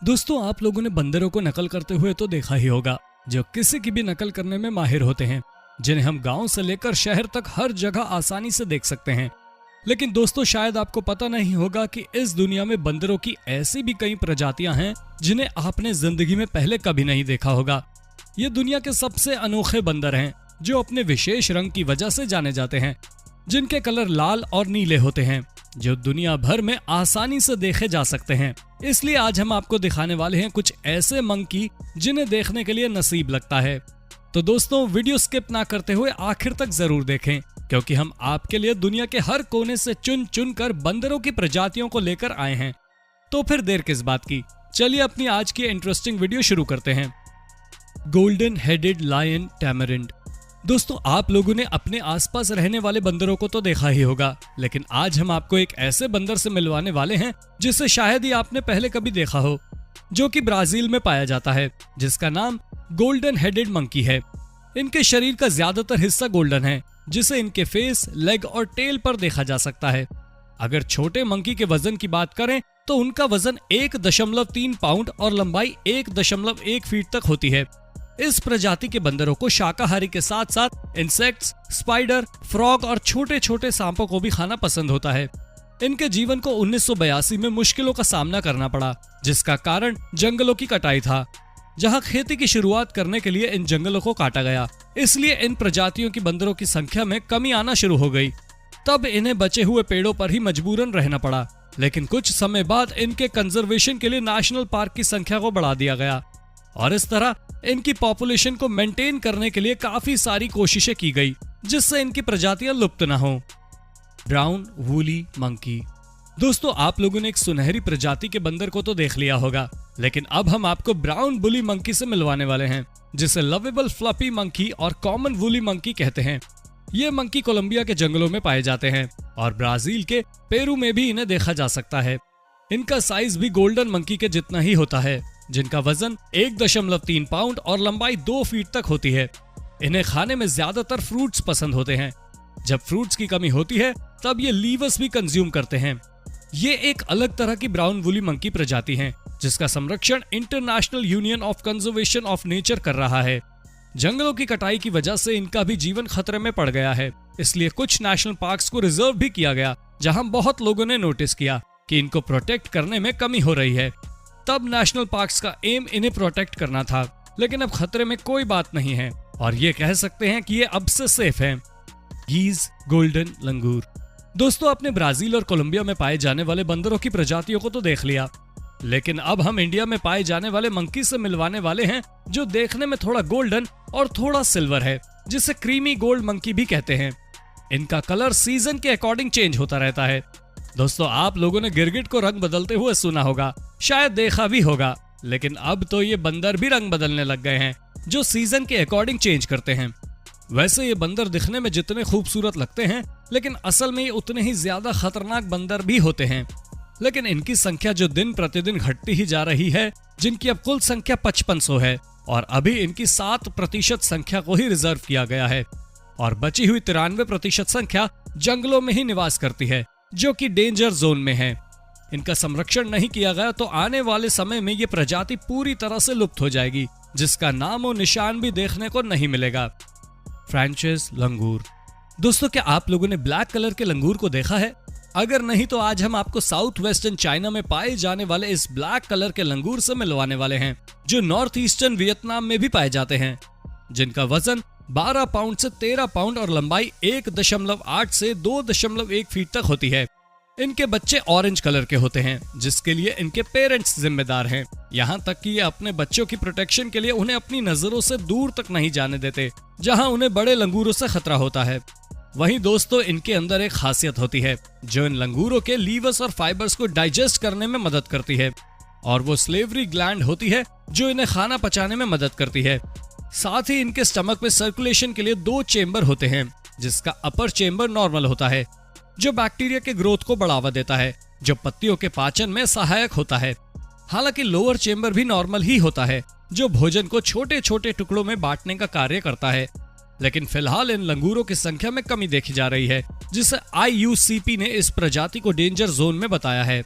दोस्तों, आप लोगों ने बंदरों को नकल करते हुए तो देखा ही होगा, जो किसी की भी नकल करने में माहिर होते हैं, जिन्हें हम गांव से लेकर शहर तक हर जगह आसानी से देख सकते हैं। लेकिन दोस्तों, शायद आपको पता नहीं होगा कि इस दुनिया में बंदरों की ऐसी भी कई प्रजातियां हैं जिन्हें आपने जिंदगी में पहले कभी नहीं देखा होगा। ये दुनिया के सबसे अनोखे बंदर हैं, जो अपने विशेष रंग की वजह से जाने जाते हैं, जिनके कलर लाल और नीले होते हैं, जो दुनिया भर में आसानी से देखे जा सकते हैं। इसलिए आज हम आपको दिखाने वाले हैं कुछ ऐसे मंकी जिन्हें देखने के लिए नसीब लगता है। तो दोस्तों, वीडियो स्किप ना करते हुए आखिर तक जरूर देखें, क्योंकि हम आपके लिए दुनिया के हर कोने से चुन चुन कर बंदरों की प्रजातियों को लेकर आए हैं। तो फिर देर किस बात की, चलिए अपनी आज की इंटरेस्टिंग वीडियो शुरू करते हैं। Golden headed lion tamarind. दोस्तों, आप लोगों ने अपने आसपास रहने वाले बंदरों को तो देखा ही होगा, लेकिन आज हम आपको एक ऐसे बंदर से मिलवाने वाले हैं जिसे शायद ही आपने पहले कभी देखा हो, जो कि ब्राजील में पाया जाता है, जिसका नाम गोल्डन हेडेड मंकी है। इनके शरीर का ज्यादातर हिस्सा गोल्डन है, जिसे इनके फेस, लेग और टेल पर देखा जा सकता है। अगर छोटे मंकी के वजन की बात करें तो उनका वजन 1.3 पाउंड और लंबाई 1.1 फीट तक होती है। इस प्रजाति के बंदरों को शाकाहारी के साथ साथ इंसेक्ट्स, स्पाइडर, फ्रॉग और छोटे छोटे सांपों को भी खाना पसंद होता है। इनके जीवन को 1982 में मुश्किलों का सामना करना पड़ा, जिसका कारण जंगलों की कटाई था। जहां खेती की शुरुआत करने के लिए इन जंगलों को काटा गया, इसलिए इन प्रजातियों की बंदरों की संख्या में कमी आना शुरू हो गई। तब इन्हें बचे हुए पेड़ों पर ही मजबूरन रहना पड़ा, लेकिन कुछ समय बाद इनके कंजर्वेशन के लिए नेशनल पार्क की संख्या को बढ़ा दिया गया और इस तरह इनकी पॉपुलेशन को मेंटेन करने के लिए काफी सारी कोशिशें की गई, जिससे इनकी प्रजातियां लुप्त न हो। Brown woolly monkey. दोस्तों, आप लोगों ने एक सुनहरी प्रजाति के बंदर को तो देख लिया होगा, लेकिन अब हम आपको ब्राउन वूली मंकी से मिलवाने वाले हैं, जिसे लवेबल फ्लफी मंकी और कॉमन वूली मंकी कहते हैं। ये मंकी कोलंबिया के जंगलों में पाए जाते हैं और ब्राजील के पेरू में भी इन्हें देखा जा सकता है। इनका साइज भी गोल्डन मंकी के जितना ही होता है, जिनका वजन 1.3 पाउंड और लंबाई 2 फीट तक होती है। इन्हें खाने में ज्यादातर फ्रूट्स पसंद होते हैं। जब फ्रूट्स की कमी होती है तब ये लीवर्स भी कंज्यूम करते हैं। ये एक अलग तरह की ब्राउन वूली मंकी प्रजाति है, जिसका संरक्षण international union of conservation of nature कर रहा है। जंगलों की कटाई की वजह से इनका भी जीवन खतरे में पड़ गया है, इसलिए कुछ नेशनल पार्क्स को रिजर्व भी किया गया, जहां बहुत लोगों ने नोटिस किया कि इनको प्रोटेक्ट करने में कमी हो रही है। तब नेशनल पार्क्स का एम इन्हें प्रोटेक्ट करना था, लेकिन अब खतरे में कोई बात नहीं है और ये कह सकते हैं कि ये अब से सेफ हैं। गीज गोल्डन लंगूर। दोस्तों, आपने ब्राजील और कोलंबिया में पाए जाने वाले बंदरों की प्रजातियों को तो देख लिया, लेकिन अब हम इंडिया में पाए जाने वाले मंकी से मिलवाने वाले हैं, जो देखने में थोड़ा गोल्डन और थोड़ा सिल्वर है, जिसे क्रीमी गोल्ड मंकी भी कहते हैं। इनका कलर सीजन के अकॉर्डिंग चेंज होता रहता है। दोस्तों, आप लोगों ने गिरगिट को रंग बदलते हुए सुना होगा, शायद देखा भी होगा, लेकिन अब तो ये बंदर भी रंग बदलने लग गए हैं, जो सीजन के अकॉर्डिंग चेंज करते हैं। वैसे ये बंदर दिखने में जितने खूबसूरत लगते हैं, लेकिन असल में ये उतने ही ज्यादा खतरनाक बंदर भी होते हैं। लेकिन इनकी संख्या जो दिन प्रतिदिन घटती ही जा रही है, जिनकी अब कुल संख्या 5500 है और अभी इनकी 7% संख्या को ही रिजर्व किया गया है और बची हुई 93% संख्या जंगलों में ही निवास करती है, जो कि डेंजर जोन में है। इनका संरक्षण नहीं किया गया तो आने वाले समय में ये प्रजाति पूरी तरह से लुप्त हो जाएगी, जिसका नाम और निशान भी देखने को नहीं मिलेगा। फ्रेंचेस लंगूर। दोस्तों, क्या आप लोगों ने ब्लैक कलर के लंगूर को देखा है? अगर नहीं तो आज हम आपको साउथ वेस्टर्न चाइना में पाए जाने वाले इस ब्लैक कलर के लंगूर से मिलवाने वाले हैं, जो नॉर्थ ईस्टर्न वियतनाम में भी पाए जाते हैं, जिनका वजन 12 पाउंड से 13 पाउंड और लंबाई 1.8 से 2.1 फीट तक होती है। इनके बच्चे ऑरेंज कलर के होते हैं, जिसके लिए इनके पेरेंट्स जिम्मेदार हैं। यहाँ तक कि ये अपने बच्चों की प्रोटेक्शन के लिए उन्हें अपनी नजरों से दूर तक नहीं जाने देते, जहाँ उन्हें बड़े लंगूरों से खतरा होता है। वहीं दोस्तों, इनके अंदर एक खासियत होती है, जो इन लंगूरों के लीवर्स और फाइबर्स को डाइजेस्ट करने में मदद करती है, और वो स्लेवरी ग्लैंड होती है, जो इन्हें खाना पचाने में मदद करती है। साथ ही इनके स्टमक में सर्कुलेशन के लिए 2 चेंबर होते हैं, जिसका अपर चेंबर नॉर्मल होता है, जो बैक्टीरिया के ग्रोथ को बढ़ावा देता है, जो पत्तियों के पाचन में सहायक होता है। हालांकि लोअर चेंबर भी नॉर्मल ही होता है, जो भोजन को छोटे छोटे टुकड़ों में बांटने का कार्य करता है। लेकिन फिलहाल इन लंगूरों की संख्या में कमी देखी जा रही है, जिसे IUCP ने इस प्रजाति को डेंजर जोन में बताया है।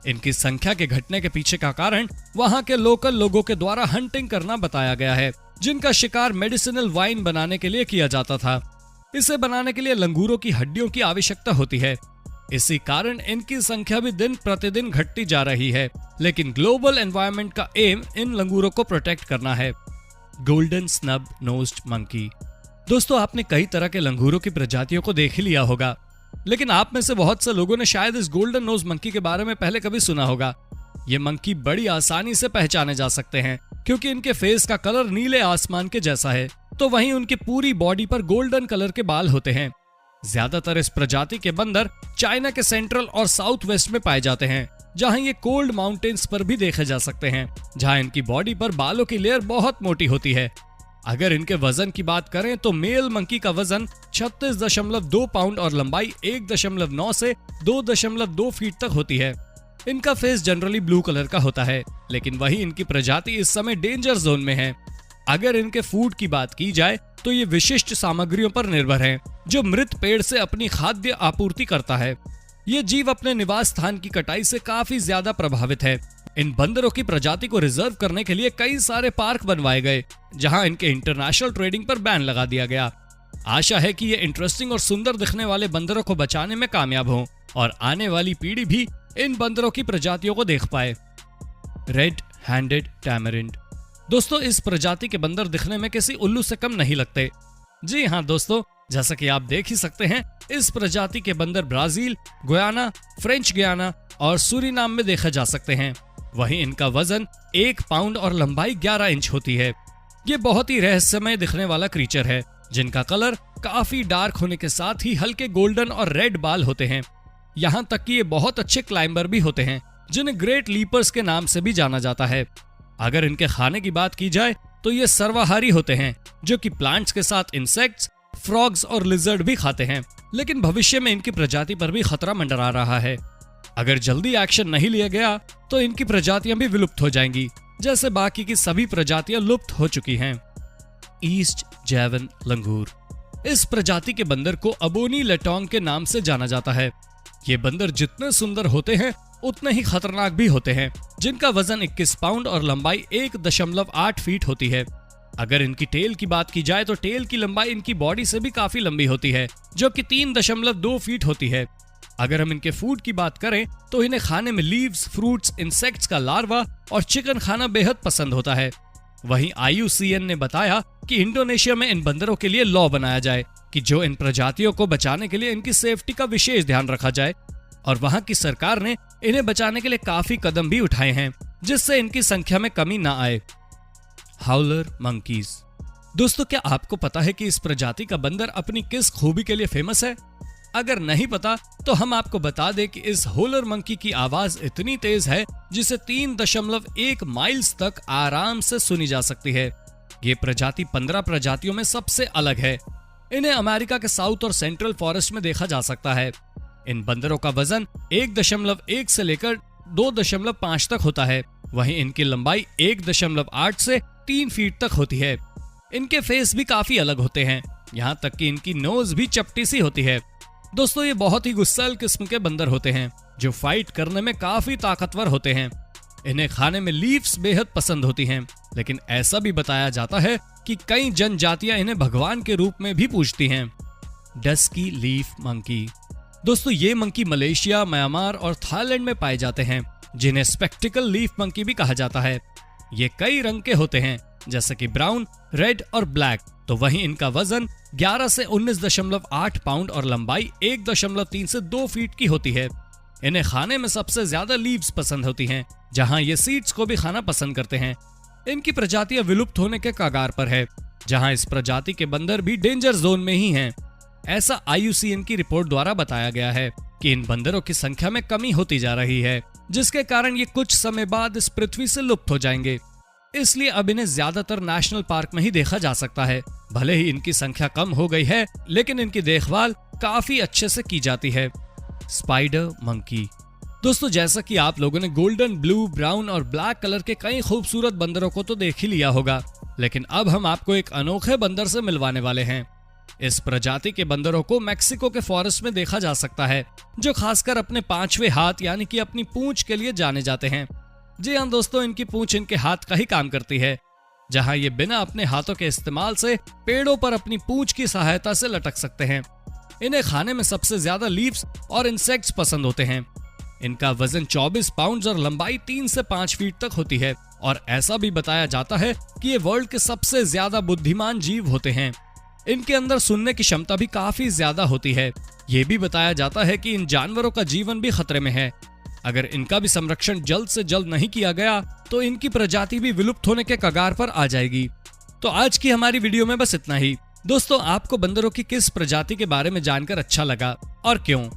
इनकी संख्या के घटने के पीछे का कारण वहाँ के लोकल लोगों के द्वारा हंटिंग करना बताया गया है, जिनका शिकार मेडिसिनल वाइन बनाने के लिए किया जाता था। इसे बनाने के लिए लंगूरों की हड्डियों की आवश्यकता होती है। इसी कारण इनकी संख्या भी दिन प्रतिदिन घटती जा रही है, लेकिन ग्लोबल एनवायरनमेंट का एम इन लंगूरों को प्रोटेक्ट करना है। Golden snub nosed monkey. दोस्तों, आपने कई तरह के लंगूरों की प्रजातियों को देख ही लिया होगा, लेकिन आप में से बहुत से लोगों ने शायद इस गोल्डन नोज मंकी के बारे में पहले कभी सुना होगा। ये मंकी बड़ी आसानी से पहचाने जा सकते हैं, क्योंकि इनके फेस का कलर नीले आसमान के जैसा है, तो वहीं उनकी पूरी बॉडी पर गोल्डन कलर के बाल होते हैं। ज्यादातर इस प्रजाति के बंदर चाइना के सेंट्रल और साउथ वेस्ट में पाए जाते हैं, जहां ये कोल्ड माउंटेन्स पर भी देखे जा सकते हैं, जहां इनकी बॉडी पर बालों की लेयर बहुत मोटी होती है। अगर इनके वजन की बात करें तो मेल मंकी का वजन 36.2 पाउंड और लंबाई 1.9 से 2.2 फीट तक होती है। इनका फेस जनरली ब्लू कलर का होता है, लेकिन वही इनकी प्रजाति इस समय डेंजर जोन में है। अगर इनके फूड की बात की जाए तो ये विशिष्ट सामग्रियों पर निर्भर हैं, जो मृत पेड़ से अपनी खाद्य आपूर्ति करता है। ये जीव अपने निवास स्थान की कटाई से काफी ज्यादा प्रभावित है। इन बंदरों की प्रजाति को रिजर्व करने के लिए कई सारे पार्क बनवाए गए, जहां इनके इंटरनेशनल ट्रेडिंग पर बैन लगा दिया गया। आशा है कि ये इंटरेस्टिंग और सुंदर दिखने वाले बंदरों को बचाने में कामयाब हों और आने वाली पीढ़ी भी इन बंदरों की प्रजातियों को देख पाए। Red handed tamarind. दोस्तों, इस प्रजाति के बंदर दिखने में किसी उल्लू से कम नहीं लगते। जी हाँ दोस्तों, जैसा कि आप देख ही सकते हैं, इस प्रजाति के बंदर ब्राजील, गुयाना, फ्रेंच गुयाना और सूरीनाम में देखे जा सकते हैं। वहीं इनका वजन 1 पाउंड और लंबाई 11 इंच होती है। ये बहुत ही रहस्यमय दिखने वाला क्रीचर है, जिनका कलर काफी डार्क होने के साथ ही हल्के गोल्डन और रेड बाल होते हैं। यहाँ तक कि ये बहुत अच्छे क्लाइंबर भी होते हैं, जिन्हें ग्रेट लीपर्स के नाम से भी जाना जाता है। अगर इनके खाने की बात की जाए तो ये सर्वाहारी होते हैं, जो कि प्लांट्स के साथ इंसेक्ट्स, फ्रॉग्स और लिजर्ड भी खाते हैं। लेकिन भविष्य में इनकी प्रजाति पर भी खतरा मंडरा रहा है। अगर जल्दी एक्शन नहीं लिया गया तो इनकी प्रजातियां भी विलुप्त हो जाएंगी, जैसे बाकी की सभी प्रजातियां लुप्त हो चुकी हैं। ईस्ट जैवन लंगूर। इस प्रजाति के बंदर को अबोनी लेटोंग के नाम से जाना जाता है। ये बंदर जितने सुंदर होते हैं उतने ही खतरनाक भी होते हैं, जिनका वजन 21 पाउंड और लंबाई 1.8 फीट होती है। अगर इनकी टेल की बात की जाए तो टेल की लंबाई इनकी बॉडी से भी काफी लंबी होती है, जो कि 3.2 फीट होती है। अगर हम इनके फूड की बात करें तो इन्हें खाने में लीव्स, फ्रूट्स, इंसेक्ट्स का लार्वा और चिकन खाना बेहद पसंद होता है। वहीं IUCN ने बताया कि इंडोनेशिया में इन बंदरों के लिए लॉ बनाया जाए कि जो इन प्रजातियों को बचाने के लिए इनकी सेफ्टी का विशेष ध्यान रखा जाए, और वहां की सरकार ने इन्हें बचाने के लिए काफी कदम भी उठाए हैं, जिससे इनकी संख्या में कमी ना आए। Howler monkeys. दोस्तों, क्या आपको पता है कि इस प्रजाति का बंदर अपनी किस खूबी के लिए फेमस है? अगर नहीं पता तो हम आपको बता दें कि इस हॉलर मंकी की आवाज इतनी तेज है जिसे 3.1 माइल्स तक आराम से सुनी जा सकती है। ये प्रजाति 15 प्रजातियों में सबसे अलग है। इन्हें अमेरिका के साउथ और सेंट्रल फॉरेस्ट में देखा जा सकता है। इन बंदरों का वजन 1.1 से लेकर 2.5 तक होता है। वहीं इनकी लंबाई 1.8 से 3 फीट तक होती है। इनके फेस भी काफी अलग होते हैं, यहाँ तक कि इनकी नोज भी चपटी सी होती है। दोस्तों, ये बहुत ही गुस्सैल किस्म के बंदर होते हैं, जो फाइट करने में काफी ताकतवर होते हैं। इन्हें खाने में लीव्स बेहद पसंद होती हैं, लेकिन ऐसा भी बताया जाता है कि कई जनजातियां इन्हें भगवान के रूप में भी पूजती हैं। Dusky leaf monkey. दोस्तों, ये मंकी मलेशिया, म्यांमार और थाईलैंड में पाए जाते हैं, जिन्हें स्पेक्टिकल लीफ मंकी भी कहा जाता है। ये कई रंग के होते हैं, जैसे कि ब्राउन, रेड और ब्लैक। तो वहीं इनका वजन 11 से 19.8 पाउंड और लंबाई 1.3 से 2 फीट की होती है। इन्हें खाने में सबसे ज्यादा लीव्स पसंद होती हैं, जहां ये सीड्स को भी खाना पसंद करते हैं। इनकी प्रजातियां विलुप्त होने के कगार पर है, जहां इस प्रजाति के बंदर भी डेंजर जोन में ही हैं। ऐसा IUCN की रिपोर्ट द्वारा बताया गया है कि इन बंदरों की संख्या में कमी होती जा रही है, जिसके कारण ये कुछ समय बाद इस पृथ्वी से लुप्त हो जाएंगे। इसलिए अब इन्हें ज्यादातर नेशनल पार्क में ही देखा जा सकता है। भले ही इनकी संख्या कम हो गई है, लेकिन इनकी देखभाल काफी अच्छे से की जाती है। Spider monkey. दोस्तों, जैसा कि आप लोगों ने गोल्डन, ब्लू, ब्राउन और ब्लैक कलर के कई खूबसूरत बंदरों को तो देख ही लिया होगा, लेकिन अब हम आपको एक अनोखे बंदर से मिलवाने वाले हैं। इस प्रजाति के बंदरों को मैक्सिको के फॉरेस्ट में देखा जा सकता है, जो खासकर अपने 5वें हाथ यानी कि अपनी पूंछ के लिए जाने जाते हैं। जी हाँ दोस्तों, इनकी पूंछ इनके हाथ का ही काम करती है, जहां ये बिना अपने हाथों के इस्तेमाल से पेड़ों पर अपनी पूंछ की सहायता से लटक सकते हैं। इन्हें खाने में सबसे ज्यादा लीव्स और इंसेक्ट्स पसंद होते हैं। इनका वजन 24 पाउंड और लंबाई 3 से 5 फीट तक होती है और ऐसा भी बताया जाता है कि ये वर्ल्ड के सबसे ज्यादा बुद्धिमान जीव होते हैं। इनके अंदर सुनने की क्षमता भी काफी ज्यादा होती है। ये भी बताया जाता है कि इन जानवरों का जीवन भी खतरे में है। अगर इनका भी संरक्षण जल्द से जल्द नहीं किया गया तो इनकी प्रजाति भी विलुप्त होने के कगार पर आ जाएगी। तो आज की हमारी वीडियो में बस इतना ही। दोस्तों, आपको बंदरों की किस प्रजाति के बारे में जानकर अच्छा लगा और क्यों?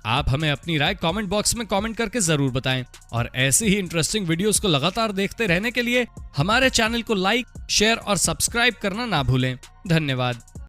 आप हमें अपनी राय कमेंट बॉक्स में कमेंट करके जरूर बताएं और ऐसी ही इंटरेस्टिंग वीडियोस को लगातार देखते रहने के लिए हमारे चैनल को लाइक, शेयर और सब्सक्राइब करना ना भूलें। धन्यवाद।